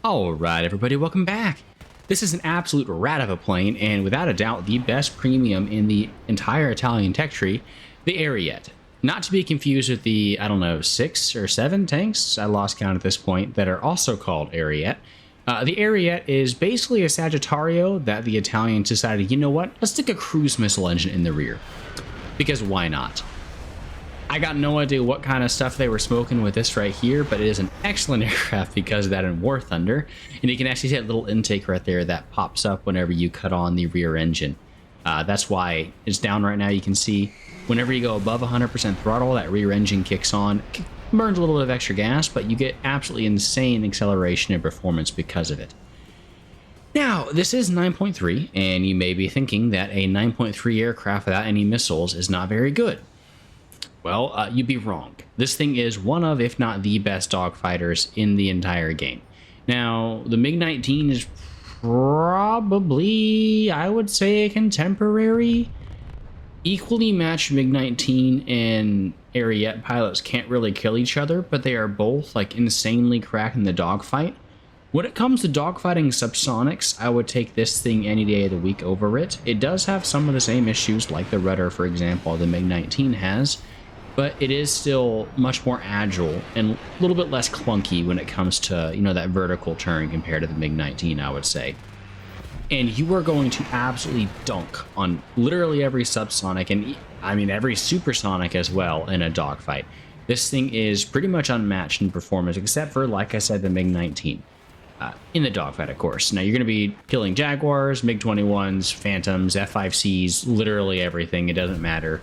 Alright everybody, welcome back. This is an absolute rat of a plane, and without a doubt the best premium in the entire Italian tech tree, the Ariete. Not to be confused with the, I don't know, 6 or 7 tanks, I lost count at this point, that are also called Ariete. The Ariete is basically a Sagittario that the Italians decided, you know what, let's stick a cruise missile engine in the rear. Because why not? I got no idea what kind of stuff they were smoking with this right here, but it is an excellent aircraft because of that in War Thunder. And you can actually see that little intake right there that pops up whenever you cut on the rear engine. That's why it's down right now. You can see whenever you go above 100% throttle, that rear engine kicks on. It burns a little bit of extra gas, but you get absolutely insane acceleration and performance because of it. Now, this is 9.3, and you may be thinking that a 9.3 aircraft without any missiles is not very good. Well, you'd be wrong. This thing is one of, if not the best dogfighters in the entire game. Now, the MiG-19 is probably, I would say, a contemporary. Equally matched MiG-19 and Ariete pilots can't really kill each other, but they are both like insanely cracked in the dogfight. When it comes to dogfighting subsonics, I would take this thing any day of the week over it. It does have some of the same issues, like the rudder, for example, the MiG-19 has. But it is still much more agile and a little bit less clunky when it comes to, you know, that vertical turn compared to the MiG-19, I would say. And you are going to absolutely dunk on literally every subsonic and, I mean, every supersonic as well in a dogfight. This thing is pretty much unmatched in performance, except for, like I said, the MiG-19. In the dogfight, of course. Now, you're going to be killing Jaguars, MiG-21s, Phantoms, F-5Cs, literally everything. It doesn't matter.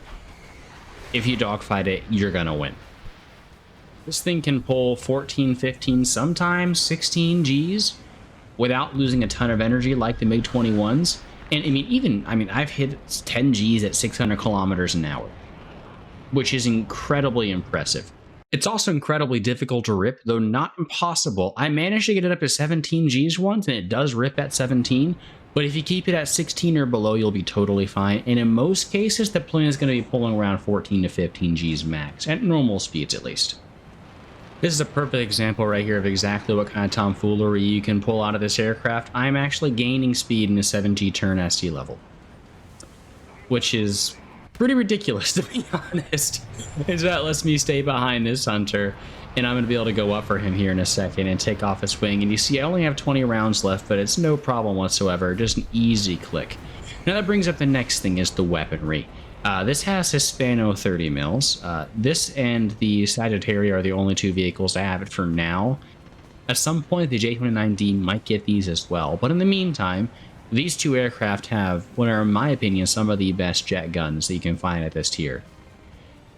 If you dogfight it, you're gonna win. This thing can pull 14, 15, sometimes 16 Gs without losing a ton of energy like the MiG-21s. And I mean, I've hit 10 Gs at 600 kilometers an hour, which is incredibly impressive. It's also incredibly difficult to rip, though not impossible. I managed to get it up to 17 Gs once, and it does rip at 17. But if you keep it at 16 or below, you'll be totally fine. And in most cases, the plane is going to be pulling around 14 to 15 Gs max, at normal speeds at least. This is a perfect example right here of exactly what kind of tomfoolery you can pull out of this aircraft. I'm actually gaining speed in a 7G turn at sea level, which is pretty ridiculous, to be honest. And that lets me stay behind this hunter, and I'm going to be able to go up for him here in a second and take off his wing. And you see I only have 20 rounds left, but it's no problem whatsoever. Just an easy click. Now that brings up the next thing, is the weaponry. This has Hispano 30 mils. This and the Sagittario are the only two vehicles I have it for now. At some point, the J-29D might get these as well. But in the meantime, these two aircraft have what are, in my opinion, some of the best jet guns that you can find at this tier.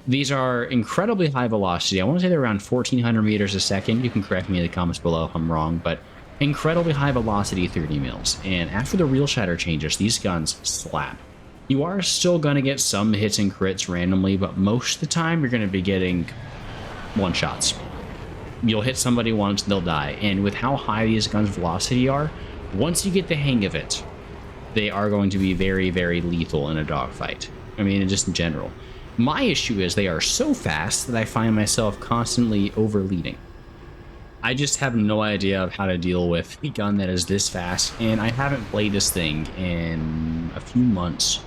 These are incredibly high velocity. I want to say they're around 1,400 meters a second. You can correct me in the comments below if I'm wrong, but incredibly high velocity 30 mils. And after the real shatter changes, these guns slap. You are still going to get some hits and crits randomly, but most of the time you're going to be getting one-shots. You'll hit somebody once, they'll die. And with how high these guns' velocity are, once you get the hang of it, they are going to be very, very lethal in a dogfight. I mean, just in general. My issue is they are so fast that I find myself constantly overleading. I just have no idea of how to deal with a gun that is this fast, and I haven't played this thing in a few months,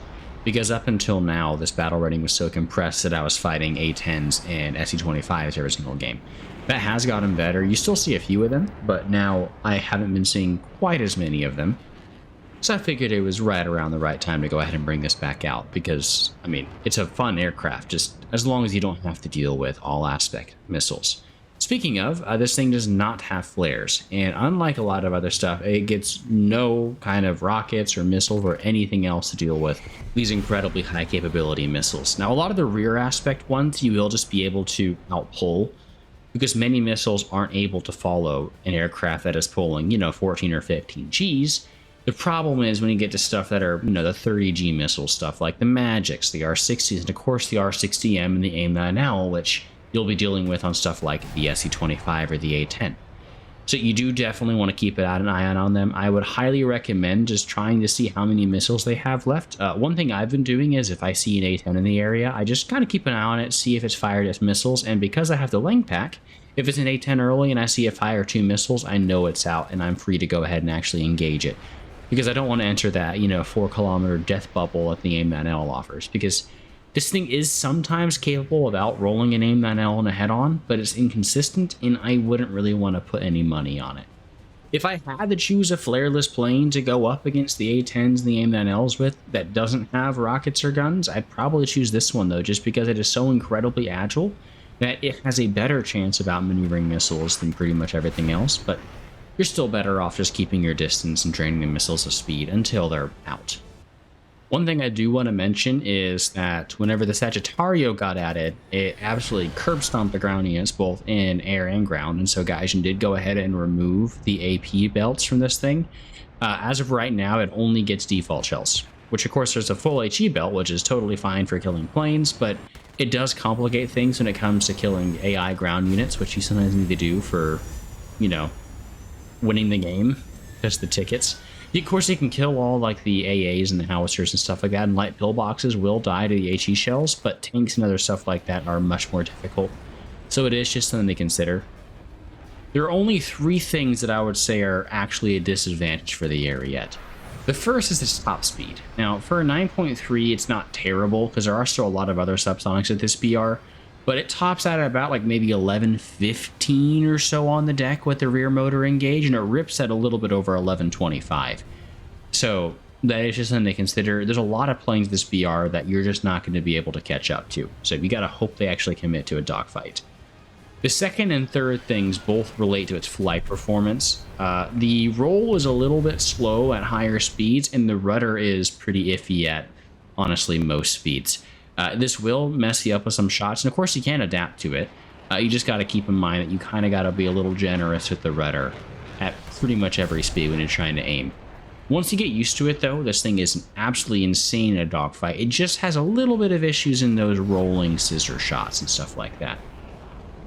because up until now, this battle rating was so compressed that I was fighting A10s and SC-25s every single game. That has gotten better. You still see a few of them, but now I haven't been seeing quite as many of them. So I figured it was right around the right time to go ahead and bring this back out because, I mean, it's a fun aircraft, just as long as you don't have to deal with all-aspect missiles. Speaking of, this thing does not have flares, and unlike a lot of other stuff, it gets no kind of rockets or missiles or anything else to deal with these incredibly high capability missiles. Now, a lot of the rear aspect ones, you will just be able to outpull because many missiles aren't able to follow an aircraft that is pulling, you know, 14 or 15 Gs. The problem is when you get to stuff that are, you know, the 30G missile stuff like the Magics, the R60s, and of course the R60M and the AIM-9L, which you'll be dealing with on stuff like the SC-25 or the A-10. So you do definitely want to keep an eye on them. I would highly recommend just trying to see how many missiles they have left. One thing I've been doing is if I see an A10 in the area, I just kind of keep an eye on it, see if it's fired as missiles. And because I have the Lang pack, if it's an A10 early and I see it fire 2 missiles, I know it's out and I'm free to go ahead and actually engage it. Because I don't want to enter that, 4-kilometer death bubble that the AIM-9L offers. Because this thing is sometimes capable of outrolling an AIM-9L in a head-on, but it's inconsistent, and I wouldn't really want to put any money on it. If I had to choose a flareless plane to go up against the A10s and the AIM-9Ls with that doesn't have rockets or guns, I'd probably choose this one, though, just because it is so incredibly agile that it has a better chance of outmaneuvering missiles than pretty much everything else, but you're still better off just keeping your distance and training the missiles of speed until they're out. One thing I do want to mention is that whenever the Sagittario got added, it absolutely curb stomped the ground units both in air and ground, and so Gaijin did go ahead and remove the AP belts from this thing. As of right now, it only gets default shells, which of course there's a full HE belt, which is totally fine for killing planes, but it does complicate things when it comes to killing AI ground units, which you sometimes need to do for, winning the game, just the tickets. Of course, you can kill all like the AAs and the howitzers and stuff like that, and light pillboxes will die to the HE shells, but tanks and other stuff like that are much more difficult. So it is just something to consider. There are only 3 things that I would say are actually a disadvantage for the Ariete. The first is its top speed. Now, for a 9.3, it's not terrible, because there are still a lot of other subsonics at this BR, but it tops out at about like maybe 1115 or so on the deck with the rear motor engaged, and it rips at a little bit over 1125. So that is just something to consider. There's a lot of planes this BR that you're just not going to be able to catch up to. So you got to hope they actually commit to a dogfight. The second and third things both relate to its flight performance. The roll is a little bit slow at higher speeds, and the rudder is pretty iffy at, honestly, most speeds. This will mess you up with some shots, and of course you can adapt to it. You just got to keep in mind that you kind of got to be a little generous with the rudder at pretty much every speed when you're trying to aim. Once you get used to it, though, this thing is absolutely insane in a dogfight. It just has a little bit of issues in those rolling scissor shots and stuff like that.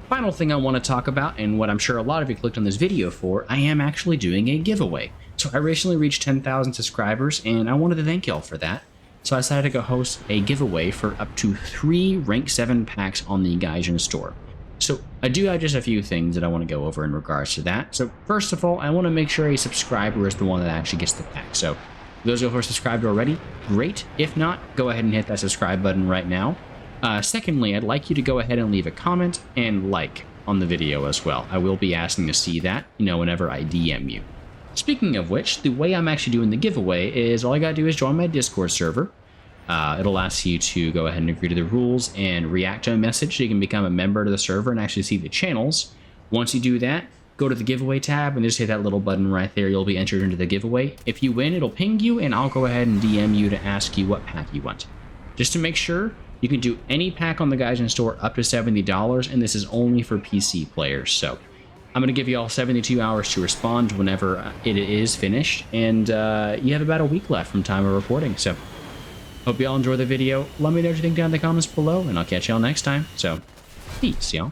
Final thing I want to talk about, and what I'm sure a lot of you clicked on this video for, I am actually doing a giveaway. So I recently reached 10,000 subscribers, and I wanted to thank y'all for that. So I decided to go host a giveaway for up to 3 rank 7 packs on the Gaijin store. So I do have just a few things that I want to go over in regards to that. So first of all, I want to make sure a subscriber is the one that actually gets the pack. So those who are subscribed already, great. If not, go ahead and hit that subscribe button right now. Secondly, I'd like you to go ahead and leave a comment and like on the video as well. I will be asking to see that, whenever I DM you. Speaking of which, the way I'm actually doing the giveaway is all I gotta do is join my Discord server. It'll ask you to go ahead and agree to the rules and react to a message so you can become a member of the server and actually see the channels. Once you do that, go to the giveaway tab and just hit that little button right there. You'll be entered into the giveaway. If you win, it'll ping you and I'll go ahead and DM you to ask you what pack you want. Just to make sure, you can do any pack on the Gaijin store up to $70, and this is only for PC players. So I'm going to give you all 72 hours to respond whenever it is finished, and you have about a week left from time of recording. So hope you all enjoy the video. Let me know what you think down in the comments below, and I'll catch y'all next time. So peace, y'all.